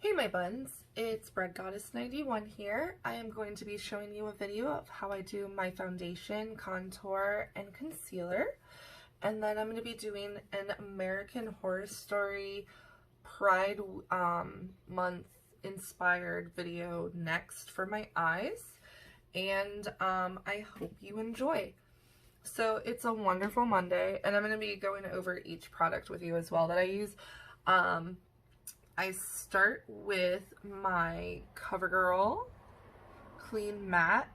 Hey my buns, it's Bread Goddess 91 here. I am going to be showing you a video of how I do my foundation, contour, and concealer. And then I'm going to be doing an American Horror Story Pride Month inspired video next for my eyes. And I hope you enjoy. So it's a wonderful Monday, and I'm going to be going over each product with you as well that I use. I start with my CoverGirl Clean Matte,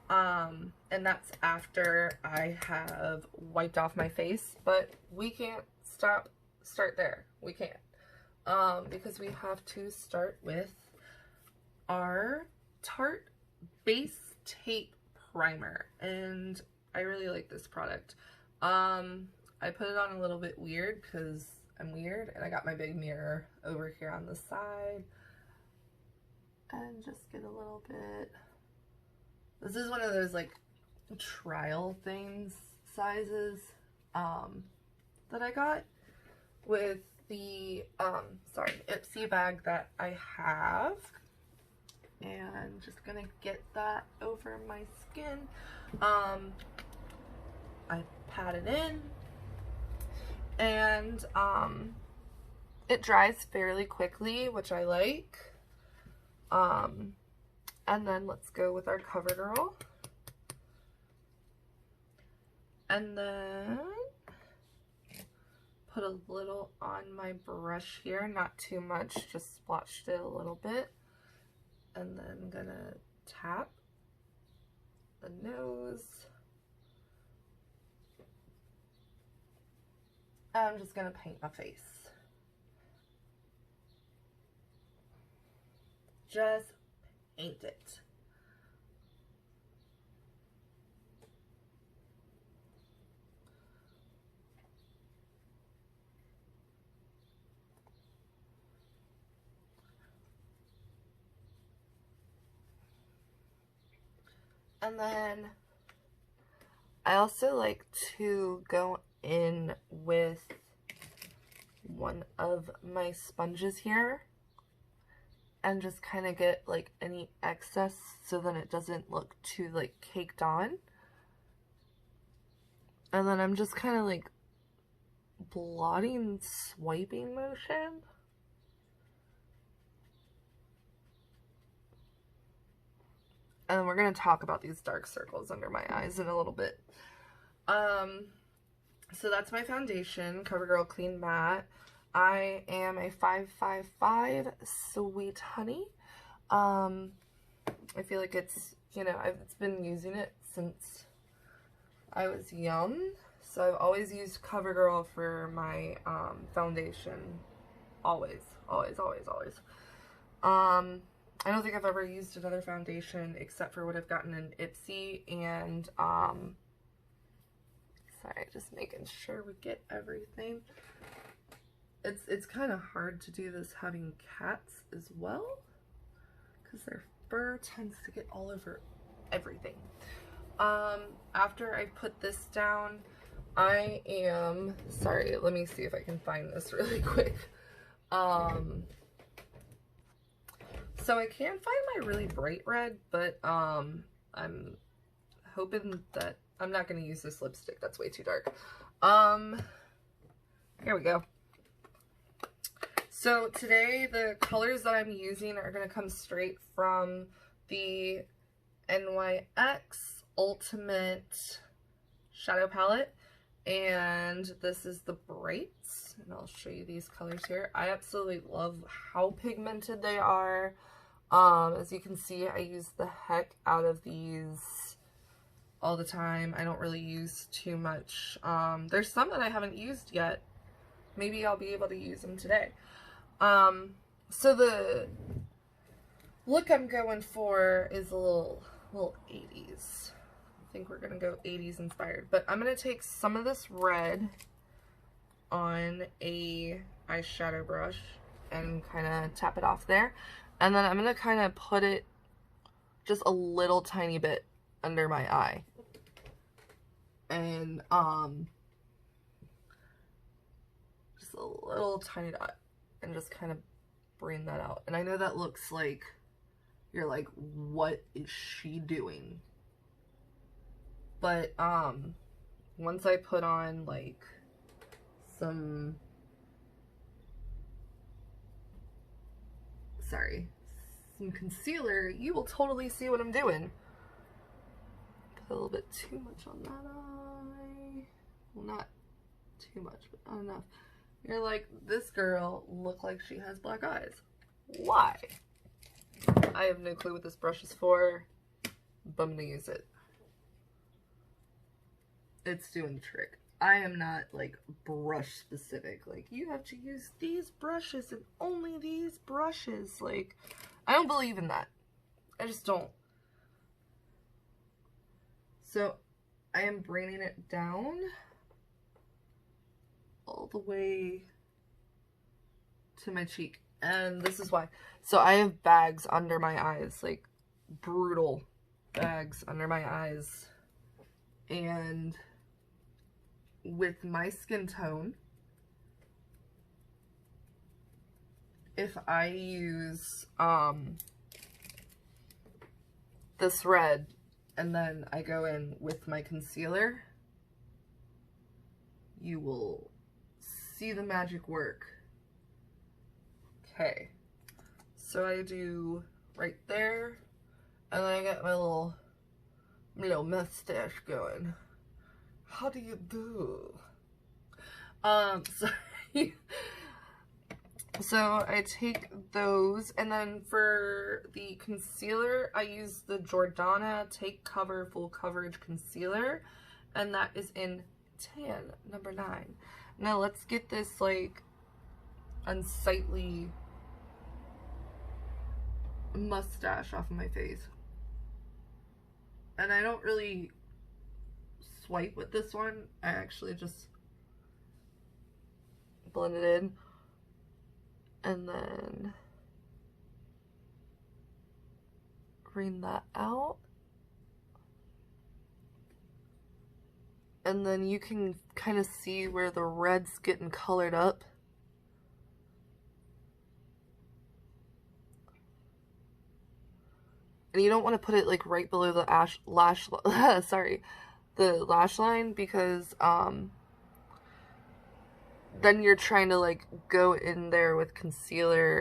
and that's after I have wiped off my face, but we can't start there. We can't, because we have to start with our Tarte Base Tape Primer, and I really like this product. I put it on a little bit weird because I'm weird, and I got my big mirror over here on the side, and just get a little bit. This is one of those like trial things sizes that I got with the Ipsy bag that I have, and just gonna get that over my skin. I pat it in, and it dries fairly quickly, which I like. And then let's go with our CoverGirl, and then put a little on my brush here, not too much, just splotched it a little bit, and then I'm gonna tap the nose. I'm just gonna paint my face. Just paint it. And then I also like to go in with one of my sponges here and just kind of get like any excess so then it doesn't look too like caked on. And then I'm just kind of like blotting, swiping motion. And then we're going to talk about these dark circles under my eyes in a little bit. So that's my foundation, CoverGirl Clean Matte. I am a 555 Sweet Honey. I feel like it's, you know, I've been using it since I was young. So I've always used CoverGirl for my foundation. Always, always, always, always. I don't think I've ever used another foundation except for what I've gotten in Ipsy, and sorry, just making sure we get everything. It's kind of hard to do this having cats as well, because their fur tends to get all over everything. After I put this down, I am, sorry, let me see if I can find this really quick. So I can't find my really bright red, but I'm hoping that I'm not going to use this lipstick. That's way too dark. Here we go. So today the colors that I'm using are going to come straight from the NYX Ultimate Shadow Palette. And this is the Brights. And I'll show you these colors here. I absolutely love how pigmented they are. As you can see, I use the heck out of these all the time. I don't really use too much. There's some that I haven't used yet. Maybe I'll be able to use them today. So the look I'm going for is a little 80s. I think we're gonna go 80s inspired. But I'm gonna take some of this red on a eyeshadow brush and kind of tap it off there. And then I'm going to kind of put it just a little tiny bit under my eye. And just a little tiny dot. And just kind of bring that out. And I know that looks like, you're like, what is she doing? But, once I put on, like, some concealer, you will totally see what I'm doing. Put a little bit too much on that eye. Well, not too much, but not enough. You're like, this girl look like she has black eyes. Why? I have no clue what this brush is for, but I'm gonna use it. It's doing the trick. I am not like brush specific. Like, you have to use these brushes and only these brushes. Like, I don't believe in that. I just don't. So I am bringing it down all the way to my cheek. And this is why. So I have bags under my eyes, like brutal bags under my eyes. And with my skin tone, if I use this red and then I go in with my concealer, you will see the magic work. Okay, so I do right there, and then I get my little mustache going. How do you do? Sorry. So I take those, and then for the concealer, I use the Jordana Take Cover Full Coverage Concealer, and that is in tan, number 9. Now let's get this, like, unsightly mustache off of my face. And I don't really swipe with this one. I actually just blend it in. And then bring that out. And then you can kind of see where the red's getting colored up. And you don't want to put it like right below the lash line, because then you're trying to like go in there with concealer,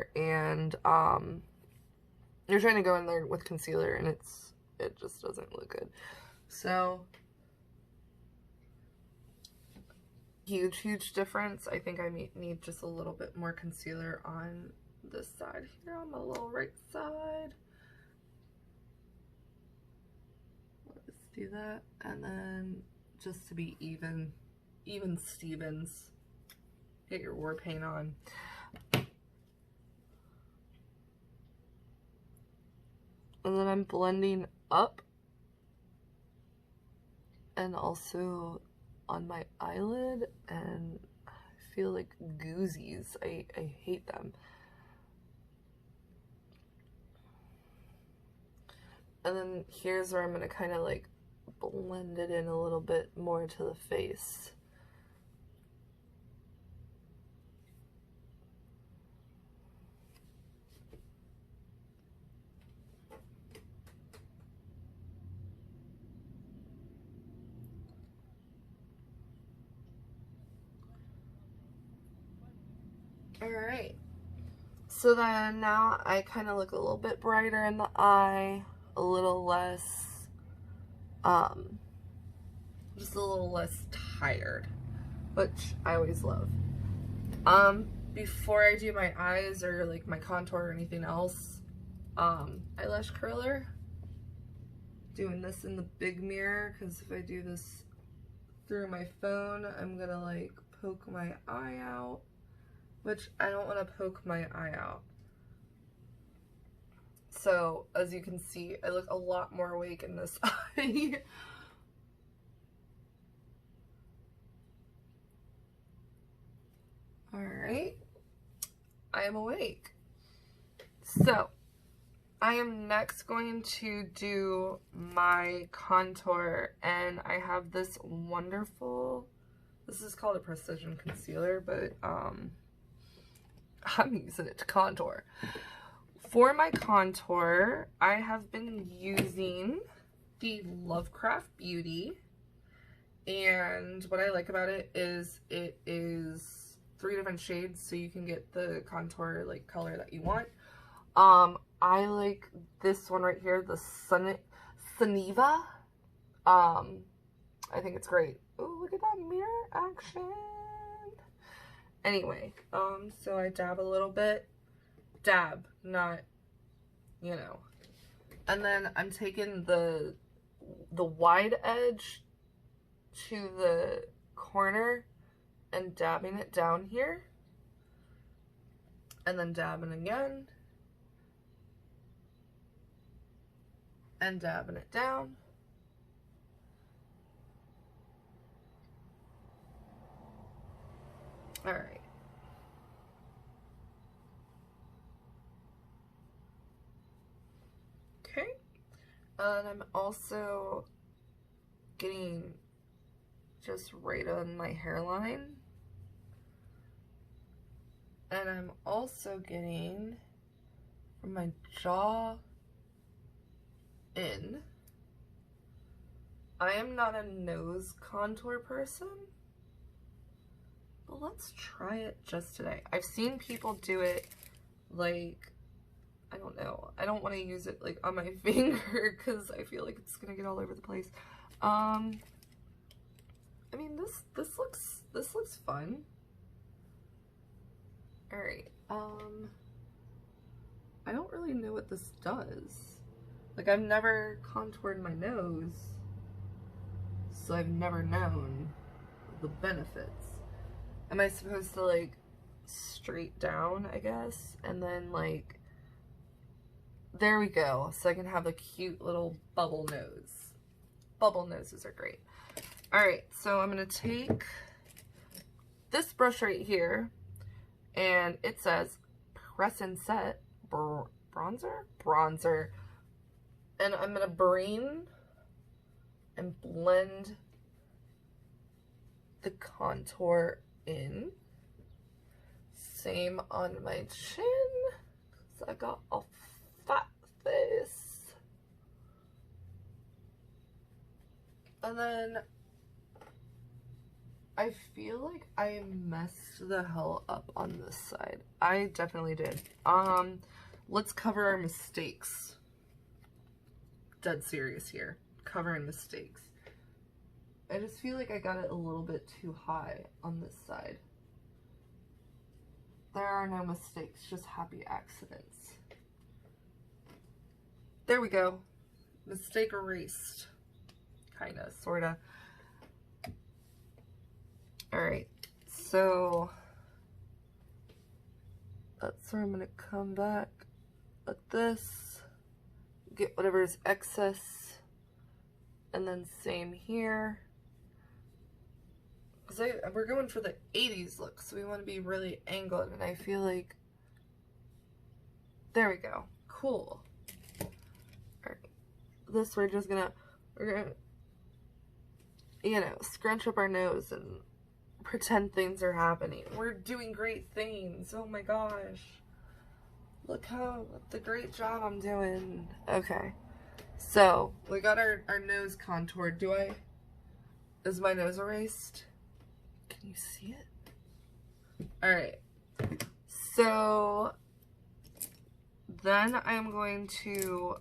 and it just doesn't look good. So huge difference. I think I need just a little bit more concealer on this side here, on the little right side. Let's do that, and then just to be even Stevens, get your war paint on. And then I'm blending up, and also on my eyelid, and I feel like goozies. I hate them. And then here's where I'm going to kind of like blend it in a little bit more to the face. Alright, so then now I kind of look a little bit brighter in the eye, a little less, just a little less tired, which I always love. Before I do my eyes or like my contour or anything else, eyelash curler, doing this in the big mirror, because if I do this through my phone, I'm gonna like poke my eye out, which I don't want to poke my eye out. So, as you can see, I look a lot more awake in this eye. Alright, I am awake. So, I am next going to do my contour, and I have this wonderful, this is called a precision concealer, but I'm using it to contour. For my contour, I have been using the Lovecraft Beauty. And what I like about it is 3 different shades, so you can get the contour like color that you want. I like this one right here, the Suniva. I think it's great. Oh, look at that mirror action. Anyway, so I dab a little bit. Dab, not, you know. And then I'm taking the wide edge to the corner and dabbing it down here. And then dabbing again. And dabbing it down. All right. Okay. And I'm also getting just right on my hairline. And I'm also getting from my jaw in. I am not a nose contour person, but let's try it just today. I've seen people do it like, I don't know, I don't want to use it like on my finger because I feel like it's gonna get all over the place. I mean, this looks fun. All right. I don't really know what this does. Like, I've never contoured my nose, so I've never known the benefits. Am I supposed to like straight down, I guess, and then like, there we go, so I can have a cute little bubble nose. Bubble noses are great. All right, so I'm gonna take this brush right here, and it says Press and Set bronzer, and I'm gonna bring and blend the contour in. Same on my chin, because I got a fat face. And then I feel like I messed the hell up on this side. I definitely did. Let's cover our mistakes. Dead serious here. Covering mistakes. I just feel like I got it a little bit too high on this side. There are no mistakes, just happy accidents. There we go. Mistake erased. Kinda, sorta. Alright, so that's where I'm gonna come back like this, get whatever is excess, and then same here. Because we're going for the 80s look, so we want to be really angled, and I feel like, there we go, cool. Alright, this we're gonna, you know, scrunch up our nose and pretend things are happening. We're doing great things. Oh my gosh. Look how the great job I'm doing. Okay. So we got our nose contoured. Is my nose erased? Can you see it? Alright. So then I'm going to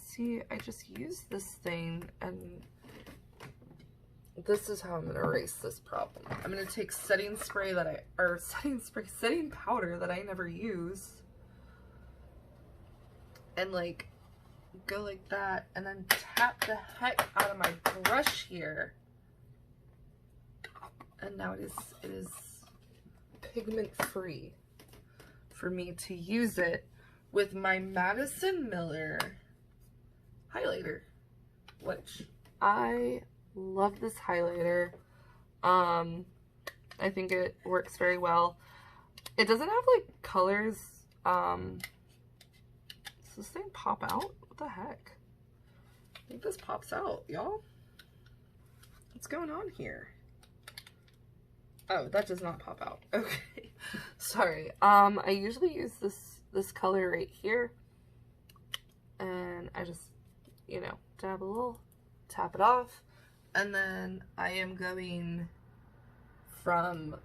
see, I just used this thing, and this is how I'm gonna erase this problem. I'm gonna take setting powder that I never use, and like go like that, and then tap the heck out of my brush here. And now it is pigment free for me to use it with my Madison Miller highlighter, which I love this highlighter. I think it works very well. It doesn't have like colors. Does this thing pop out? What the heck? I think this pops out, y'all. What's going on here? Oh, that does not pop out. Okay. Sorry. I usually use this color right here. And I just, you know, dab a little, tap it off. And then I am going from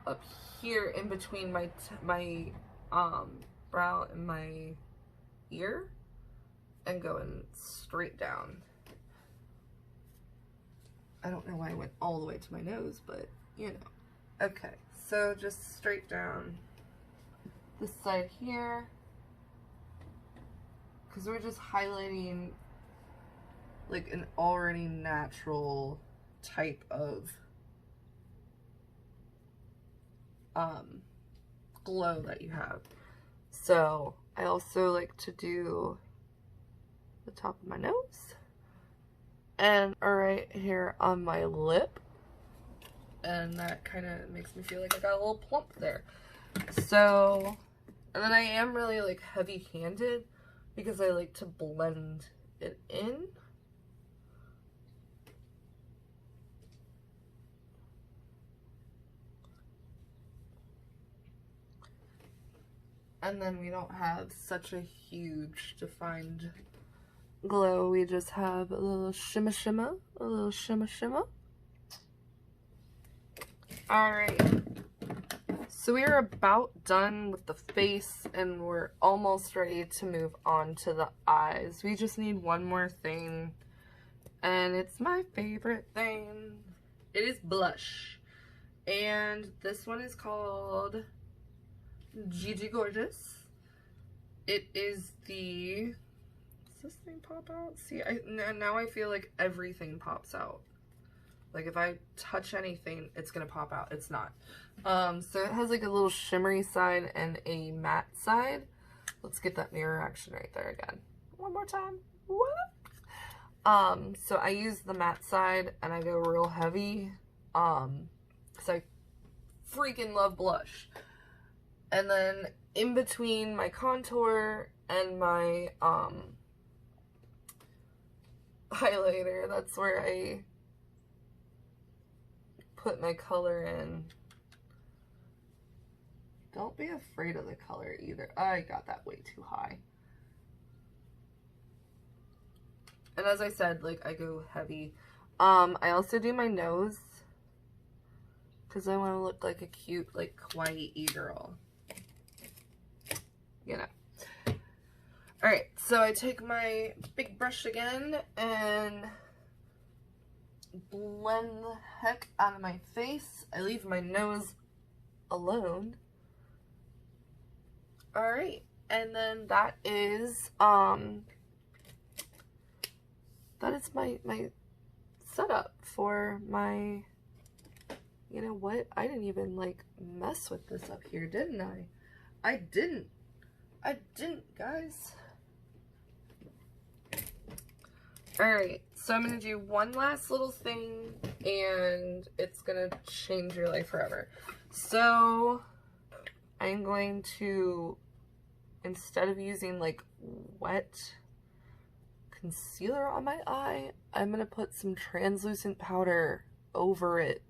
up here in between my brow and my ear and going straight down. I don't know why I went all the way to my nose, but you know. Okay, so just straight down this side here, because we're just highlighting like an already natural type of glow that you have. So I also like to do the top of my nose and right here on my lip, and that kind of makes me feel like I got a little plump there. So, and then I am really like heavy-handed because I like to blend it in. And then we don't have such a huge defined glow. We just have a little shimmer shimmer, a little shimmer shimmer. Alright. So we are about done with the face and we're almost ready to move on to the eyes. We just need one more thing. And it's my favorite thing. It is blush. And this one is called Gigi Gorgeous. It is the, does this thing pop out? See, now I feel like everything pops out. Like if I touch anything, it's gonna pop out. It's not. So it has like a little shimmery side and a matte side. Let's get that mirror action right there again. One more time. What? So I use the matte side and I go real heavy. Cause I freaking love blush. And then in between my contour and my highlighter, that's where I put my color in. Don't be afraid of the color either. I got that way too high. And as I said, like I go heavy. I also do my nose because I want to look like a cute, like kawaii girl. You know. Alright, so I take my big brush again and blend the heck out of my face. I leave my nose alone. Alright, and then that is my setup for my, you know what, I didn't even like mess with this up here, didn't I? I didn't, guys. Alright, so I'm going to do one last little thing, and it's going to change your life forever. So, I'm going to, instead of using like wet concealer on my eye, I'm going to put some translucent powder over it.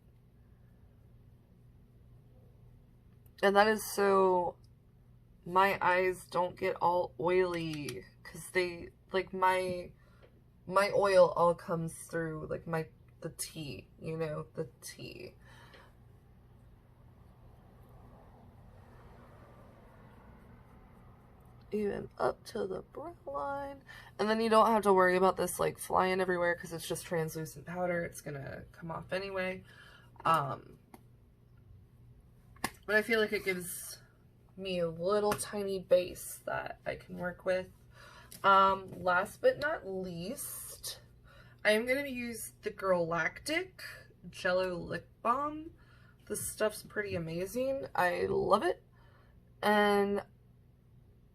And that is so my eyes don't get all oily, because they, like my oil all comes through, like the tea, you know, the tea. Even up to the brow line. And then you don't have to worry about this like flying everywhere because it's just translucent powder. It's gonna come off anyway. But I feel like it gives me a little tiny base that I can work with. Last but not least, I am going to use the Galactic Jello Lip Balm. This stuff's pretty amazing. I love it. And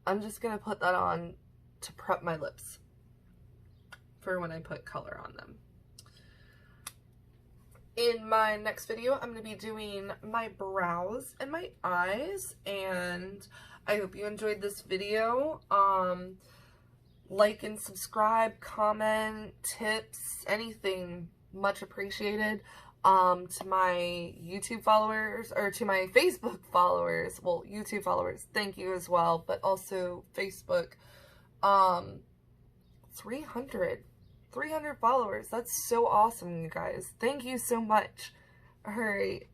I'm just going to put that on to prep my lips for when I put color on them. In my next video, I'm going to be doing my brows and my eyes, and I hope you enjoyed this video. Like and subscribe, comment, tips, anything, much appreciated. To my YouTube followers, or to my Facebook followers, well, YouTube followers, thank you as well, but also Facebook, 300 followers. That's so awesome, you guys. Thank you so much. All right.